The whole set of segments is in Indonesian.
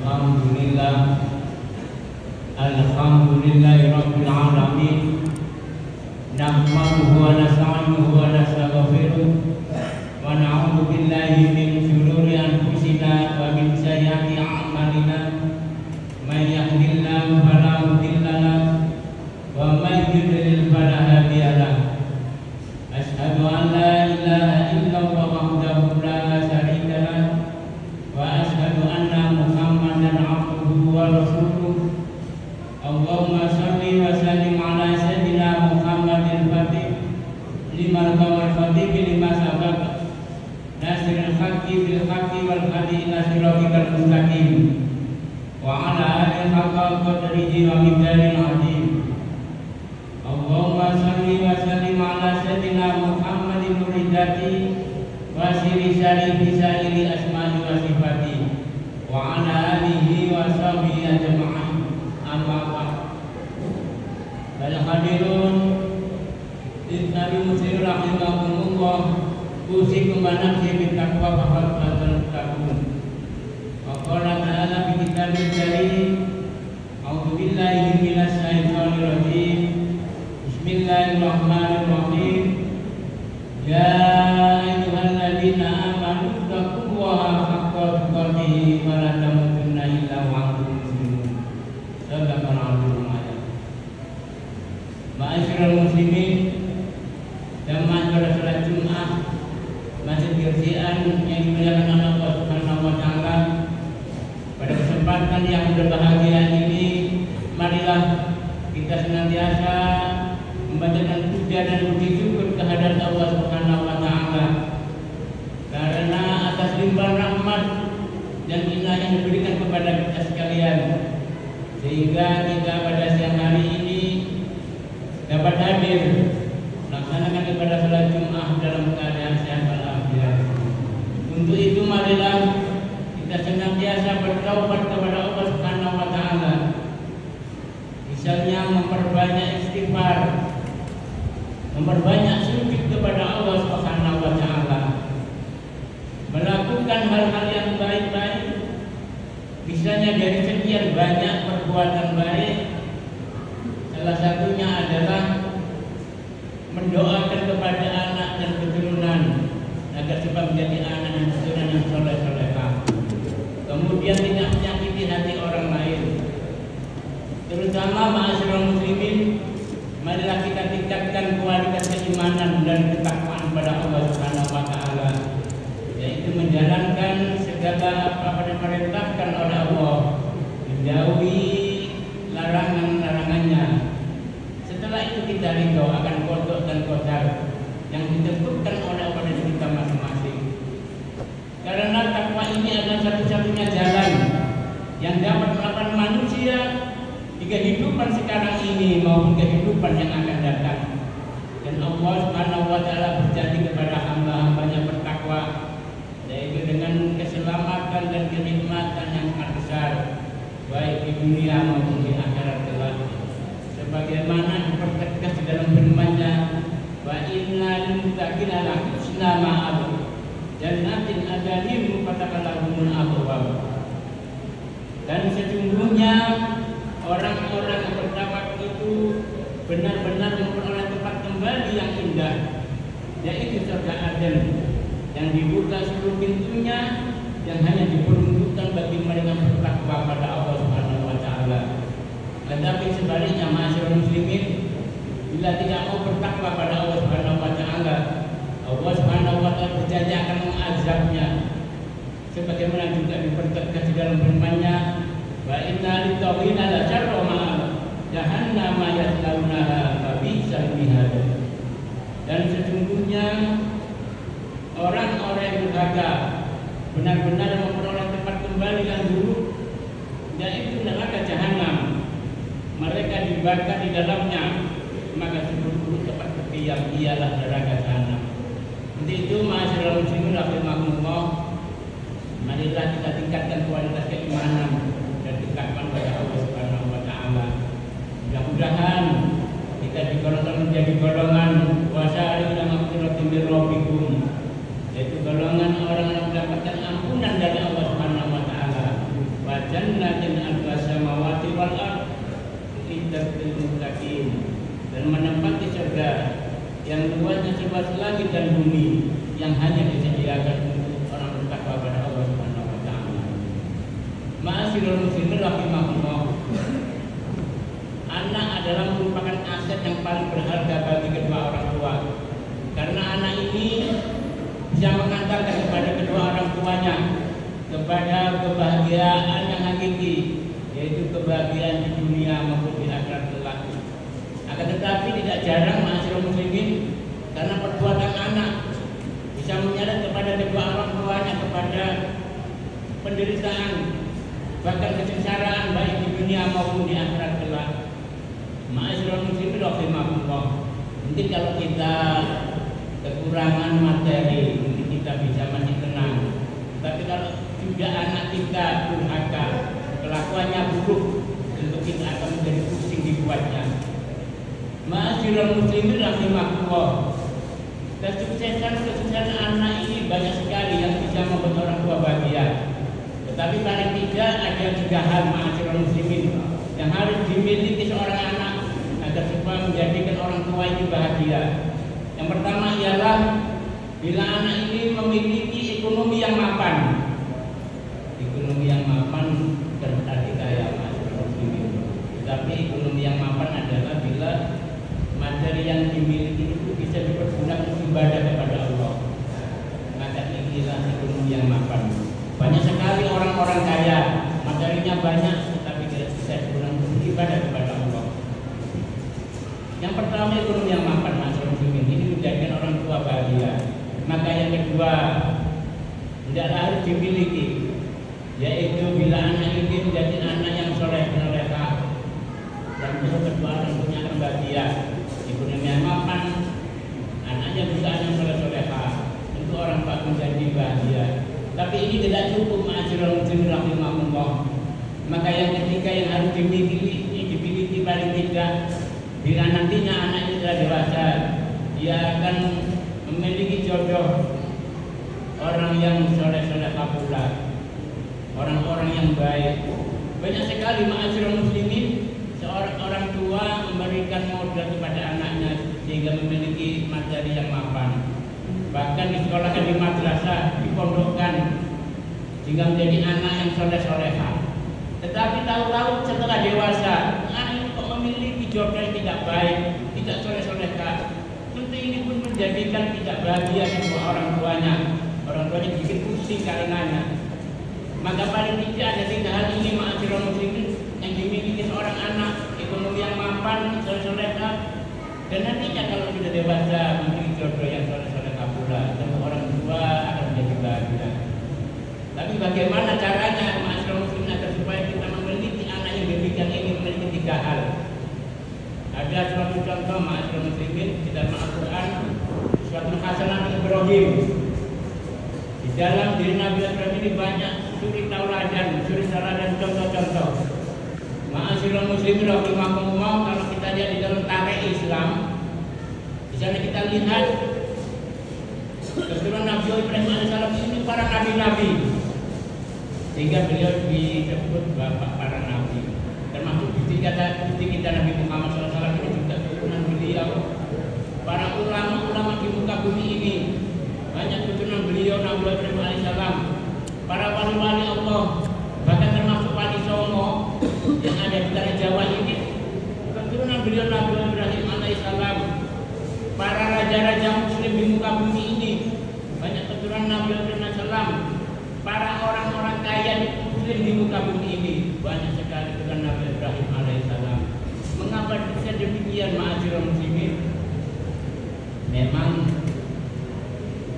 Alhamdulillah, Alhamdulillahirabbil alamin. Nahmaduhu wa nasta'inuhu wa nastaghfiruh wa na'udzu billahi min shururi anfusina wa min sayyiati a'malina. May yahdihillahu fala mudilla lahu wa may yudlil fala hadiya lahu. Asyhadu an la ilaha illallah wahdahu la syarika lahu wa asyhadu anna Muhammadan abduhu wa rasuluh. Allahumma shalli wa sallim ala sayyidina Muhammadil fatih limal qawal fatih lima sabaq nasiril haqqi bil haqqi wal hadi ila siratikal mustaqim wa ala alihi haqqa qadrihi wa miqdaril azim. Allahumma shalli wa sallim ala sayyidina Muhammadin nuridati wa siri syarifi sa'ili asma'i wa sifati wa ala alihi wa sahbihi ajma'in. Amma ba'd. Bal hadirun Nabi Muslim rahimahumullah, usikum wa nafsi bittaqwa wa tattaqun. Wa qala ta'ala fi kitabil karim, a'udzu billahi minasy syaithanir rajim. Bismillahirrahmanirrahim. Ya ayyuhalladzina amanu taqullaha haqqa tuqatih wa la tamutunna illa wa antum muslimun. Sadaqallahul azim. Ma'asyiral muslimin, jamaah pada salat Jumat Masjid Kirsian yang dimuliakan Allah Subhanahu wa taala. Pada kesempatan yang berbahagia ini, marilah kita senantiasa membacakan puja dan puji syukur kehadirat Allah Subhanahu wa taala. Karena atas limpahan rahmat dan inayah yang diberikan kepada kita sekalian, sehingga kita pada siang hari ini dapat hadir melaksanakan ibadah salat Jumat dalam keadaan sehat walafiat. Untuk itu marilah kita senantiasa bertaubat kepada Allah Subhanahu wa taala. Misalnya memperbanyak istighfar, memperbanyak sujud kepada Allah Subhanahu wa taala, melakukan hal-hal yang baik-baik. Misalnya dari sekian banyak perbuatan baik, salah satunya adalah mendoakan kepada anak dan keturunan agar cepat menjadi anak dan keturunan yang soleh-solehah. Kemudian tidak menyakiti hati orang lain. Terutama ma'asyiral muslimin, marilah kita tingkatkan kualitas keimanan dan ketakwaan pada Allah Subhanahu wa taala, yaitu menjalankan segala apa yang diperintahkan oleh Allah, menjauhi larangan-larangannya. Setelah itu kita ridho akan kodok dan qadar yang ditentukan oleh Allah dan kita masing-masing. Karena takwa ini adalah satu-satunya jalan yang dapat melakukan manusia di kehidupan sekarang ini maupun kehidupan yang akan datang. Dan Allah Subhanahu wa taala berjanji kepada hamba-hambanya bertakwa, yaitu dengan keselamatan dan kenikmatan yang sangat besar, baik di dunia maupun di akhirat kelak. Sebagaimana dipertegas di dalam firman-Nya, wa inna lil muttaqina la husna ma'ab jannatin adanim fatakallahumul abwab. Dan sesungguhnya orang-orang yang bertakwa itu benar-benar memperoleh tempat kembali yang indah, yaitu surga Aden yang dibuka seluruh pintunya, yang hanya diperuntukkan bagi mereka yang bertakwa pada Allah Subhanahu wa taala. Tetapi sebaliknya ma'asyiral muslimin, bila tidak mau bertakwa pada Allah Subhanahu wa taala, Allah Subhanahu wa taala berjanji akan mengazabnya. Sebagaimana juga dipertegas di dalam firman-Nya, wa inna lit-taghina la syarra ma'ab jahannam yaslaunaha fa bi'sal mihad. Dan sesungguhnya orang-orang yang durhaka benar-benar memperoleh tempat kembali yang buruk, yaitu neraka jahanam. Mereka dibakar di dalamnya, maka seburuk-buruk tempat berdiam ialah neraka jahanam. Untuk itu ma'asyiral muslimin rahimakumullah, marilah kita tingkatkan kualitas keimanan dan ketakwaan kepada Allah Subhanahu wa taala. Mudah-mudahan kita digolongkan menjadi golongan wasa'ila maghfiratin min rabbikum, yaitu golongan orang yang mendapatkan ampunan dari Allah Subhanahu wa taala. Wa yang luasnya seluas langit dan bumi, yang hanya disediakan untuk orang bertakwa kepada Allah Subhanahu wa taala. Ma'asyiral muslimin rahimakumullah. Anak adalah merupakan aset yang paling berharga bagi kedua orang tua. Karena anak ini bisa mengantarkan kepada kedua orang tuanya kepada kebahagiaan yang hakiki, yaitu kebahagiaan di dunia maupun di akhirat kelak. Akan tetapi tidak jarang ma'asyiral muslimin, karena perbuatan anak bisa menyeret kepada kedua orang tuanya kepada penderitaan, bahkan kesengsaraan baik di dunia maupun di akhirat kelak. Ma'asyiral muslimin rahimakumullah. Mungkin kalau kita kekurangan materi, mungkin kita bisa masih tenang. Tapi kalau juga anak kita durhaka, kelakuannya buruk, tentu kita akan menjadi pusing dibuatnya. Ma'asyiral muslimin rahimakumullah. Kesuksesan anak ini banyak sekali yang bisa membuat orang tua bahagia. Tetapi paling tidak ada 3 hal ma'asyiral muslimin yang harus dimiliki seorang anak agar supaya menjadikan orang tua ini bahagia. Yang pertama ialah bila anak ini memiliki ekonomi yang mapan. Ekonomi yang mapan berarti kaya, ma'asyiral muslimin. Tetapi ekonomi yang mapan adalah bila materi yang dimiliki itu bisa dipergunakan untuk ibadah kepada Allah. Maka inilah ekonomi yang mapan. Banyak sekali orang-orang kaya, materinya banyak, tetapi tidak bisa digunakan untuk ibadah kepada Allah. Yang pertama ekonomi yang mapan, ma'asyiral muslimin, ini menjadikan orang tua bahagia. Maka yang kedua, tidaklah harus dimiliki, yaitu bila anak ini menjadi anak yang soleh, solehah, dan kedua orang tuanya akan bahagia. Ekonomi yang mapan, anaknya juga anak soleh, solehah, tentu orang tua menjadi bahagia. Tapi ini tidak cukup, ma'asyiral muslimin rahimakumullah. Maka yang ketiga yang harus dimiliki paling tidak, bila nantinya anak ini telah dewasa, dia akan memiliki jodoh orang yang soleh-solehah pula, orang-orang yang baik. Banyak sekali ma'asyiral muslimin, seorang orang tua memberikan modal kepada anaknya sehingga memiliki materi yang mapan. Bahkan disekolahkan di madrasah, dipondokkan sehingga menjadi anak yang soleh-solehah. Tetapi tahu-tahu setelah dewasa, anak ini kok memiliki jodoh yang tidak baik, tidak soleh-solehah. Tentu ini pun menjadikan tidak bahagia kedua orang tuanya. Orang tuanya bikin pusing karenanya. Maka paling tidak ada 3 hal ini, ma'asyiral muslimin, yang dimiliki seorang anak, ekonomi yang mapan, soleh-solehah, dan nantinya kalau sudah dewasa memiliki jodoh yang soleh-solehah pula, tentu orang tua akan menjadi bahagia. Tapi bagaimana caranya, ma'asyiral muslimin, agar supaya kita memiliki anak yang demikian ini memiliki 3 hal? Ada suatu contoh, ma'asyiral muslimin, di dalam Al-Quran, suatu hasanah Ibrahim. Di dalam diri Nabi Ibrahim ini banyak suri tauladan, contoh-contoh. Ma'asyiral muslimin rahimakumullah, kalau kita lihat di dalam tarikh Islam, di sana kita lihat keturunan Nabi Ibrahim alaihissalam ini para nabi-nabi, sehingga beliau disebut bapak para nabi. Termasuk bukti kita Nabi Muhammad SAW ini juga keturunan beliau. Para ulama-ulama di muka bumi ini banyak keturunan beliau Nabi Ibrahim alaihissalam. Para wali-wali Allah, bahkan termasuk Wali Songo yang ada di tanah Jawa ini, keturunan beliau Nabi Ibrahim alaihissalam. Para raja-raja muslim di muka bumi ini banyak keturunan Nabi Ibrahim alaihissalam. Para orang-orang kaya muslim di muka bumi ini banyak sekali keturunan Nabi Ibrahim alaihissalam. Mengapa bisa demikian, ma'asyiral muslimin? Memang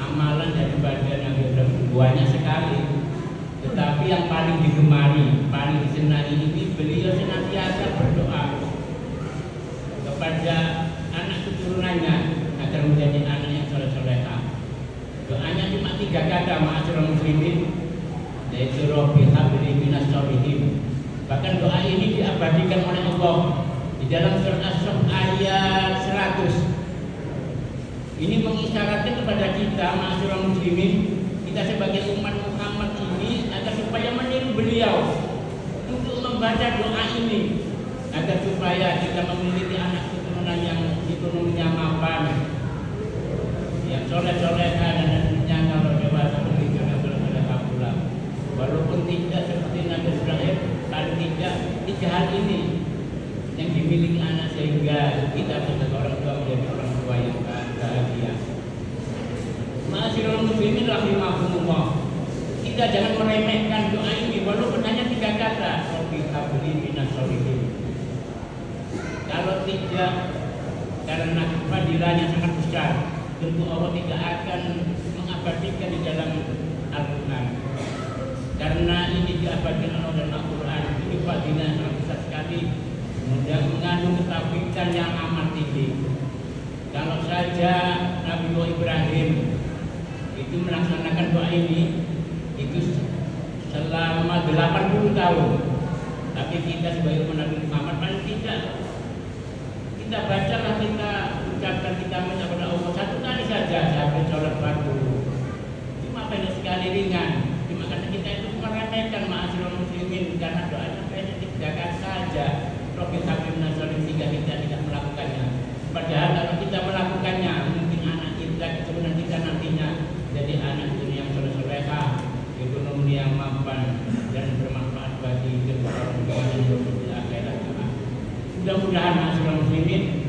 amalan daripada Nabi Ibrahim banyak sekali, tetapi yang paling digemari, paling disenangi ini beliau senantiasa berdoa kepada anak keturunannya agar menjadi anak yang soleh-solehah. Doanya cuma 3 kata, ma'asyiral muslimin, yaitu Rabbi habli minas sholihin. Bahkan doa ini diabadikan oleh Allah di dalam surat As-Saff ayat 100. Ini mengisyaratkan kepada kita, ma'asyiral muslimin, kita sebagai umat Muhammad ini agar supaya meniru beliau untuk membaca doa ini, agar supaya kita memiliki anak keturunan yang ekonominya mapan, soleh-soleha dan nantinya kalau dewasa berbicara soleh-soleha pula. Walaupun tidak seperti Nabi Ibrahim, kalau tidak tiga hal ini yang dimiliki anak sehingga kita sebagai orang tua menjadi orang tua yang bahagia. Ma'asyiral muslimin rahimakumullah. Kita jangan meremehkan doa ini walaupun hanya 3 kata. Rabbi habli minas sholihin. Kalau tidak, karena fadilahnya sangat besar, tentu Allah tidak akan mengabadikan di dalam Al-Quran. Karena ini diabadikan Allah dalam Al-Quran, ini fadilah sangat besar sekali, kemudian mengandung ketafikan yang amat tinggi. Kalau saja Nabi Ibrahim itu melaksanakan doa ini, itu selama 80 tahun. Tapi kita sebagai Nabi Muhammad paling tidak kita bacalah, kita ucapkan, kita mengucapkan Allah 1 kali saja sampai sholat fardu. Cuma pendek sekali, ringan. Cuma karena kita itu meremehkan ma'asyiral muslimin karena doanya pendek 3 kali saja. Rabbi habli minas sholihin, sehingga kita tidak melakukannya. Padahal kalau kita melakukannya, mungkin anak kita, keturunan kita nantinya jadi anak yang soleh-soleha, ekonomi yang mampan dan bermanfaat bagi kedua orang tua dan di akhirat. Mudah-mudahan ma'asyiral muslimin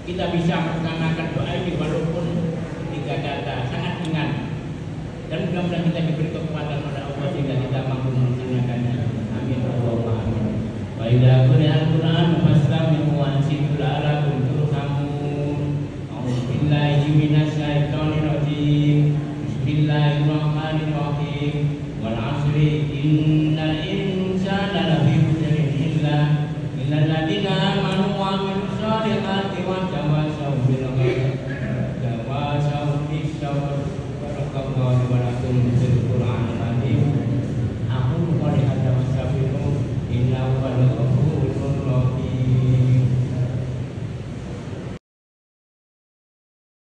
kita bisa melaksanakan doa ini walaupun 3 kata, sangat ringan, dan mudah-mudahan kita diberi kekuatan oleh Allah sehingga kita mampu melaksanakannya. Amin Allahumma amin. Wa idza quri'al Qur'an fastami'u wa ansitu la'allakum turhamun. A'udzubillahi minasyaitonir rajim. Bismillahirrahmanirrahim. Wal 'asri